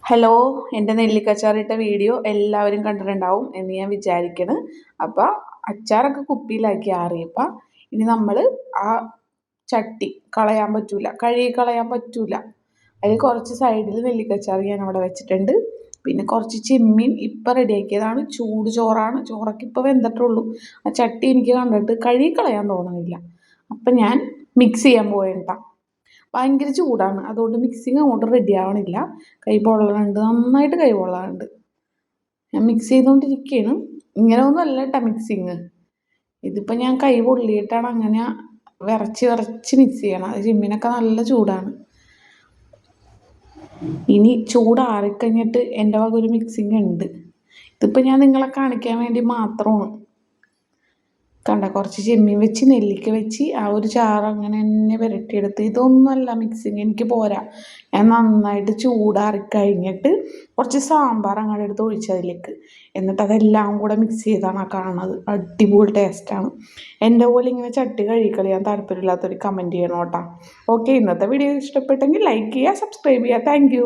Hello, എൻ്റെ നെല്ലിക്കച്ചാറിട്ട video എല്ലാവരും കണ്ടിട്ടുണ്ടാവും എന്ന് ഞാൻ വിചാരിക്കണ്. അപ്പം അച്ചാറൊക്കെ കുപ്പിയിലാക്കി ആറിയപ്പം ഇനി നമ്മൾ ആ ചട്ടി കളയാൻ പറ്റൂല, കഴുകി കളയാൻ പറ്റൂല. അതിൽ കുറച്ച് സൈഡിൽ നെല്ലിക്കച്ചാർ ഞാൻ അവിടെ വെച്ചിട്ടുണ്ട്. പിന്നെ കുറച്ച് ചെമ്മീൻ ഇപ്പം റെഡിയാക്കിയതാണ്. ചൂട് ചോറാണ്, ചോറൊക്കെ ഇപ്പം വെന്തിട്ടുള്ളൂ. ആ ചട്ടി എനിക്ക് കണ്ടിട്ട് കഴുകി കളയാൻ തോന്നുന്നില്ല. അപ്പം ഞാൻ മിക്സ് ചെയ്യാൻ പോയിട്ടാ. ഭയങ്കര ചൂടാണ്, അതുകൊണ്ട് മിക്സിങ് അങ്ങോട്ട് റെഡി ആവണില്ല. കൈ പൊള്ളണുണ്ട്, നന്നായിട്ട് കൈ പൊള്ളാനുണ്ട്. ഞാൻ മിക്സ് ചെയ്തുകൊണ്ടിരിക്കുകയാണ്. ഇങ്ങനെ ഒന്നും അല്ല കേട്ടോ മിക്സിങ്. ഇതിപ്പോൾ ഞാൻ കൈ പൊള്ളിയിട്ടാണ് അങ്ങനെ വിറച്ച് വിറച്ച് മിക്സ് ചെയ്യണം. അത് ചെമ്മീനൊക്കെ നല്ല ചൂടാണ്. ഇനി ചൂടാറിക്കഴിഞ്ഞിട്ട് എൻ്റെ വക ഒരു മിക്സിങ് ഉണ്ട്. ഇതിപ്പോൾ ഞാൻ നിങ്ങളെ കാണിക്കാൻ വേണ്ടി മാത്രമാണ്. കണ്ട, കുറച്ച് ചെമ്മീൻ വെച്ച് നെല്ലിക്ക വെച്ച് ആ ഒരു ചാറ് അങ്ങനെ തന്നെ പുരട്ടിയെടുത്ത്. ഇതൊന്നുമല്ല മിക്സിങ്, എനിക്ക് പോരാ. ഞാൻ നന്നായിട്ട് ചൂടാറിക്കഴിഞ്ഞിട്ട് കുറച്ച് സാമ്പാർ അങ്ങോട്ട് എടുത്ത് ഒഴിച്ചതിലേക്ക്, എന്നിട്ട് അതെല്ലാം കൂടെ മിക്സ് ചെയ്താണ് ആ കാണുന്നത്. അടിപൊളി ടേസ്റ്റാണ്. എൻ്റെ പോലെ ഇങ്ങനെ ചട്ടി കഴുകിക്കളയാൻ താല്പര്യമില്ലാത്തൊരു കമൻറ്റ് ചെയ്യണം കേട്ടോ. ഓക്കെ, ഇന്നത്തെ വീഡിയോ ഇഷ്ടപ്പെട്ടെങ്കിൽ ലൈക്ക് ചെയ്യുക, സബ്സ്ക്രൈബ് ചെയ്യുക. താങ്ക്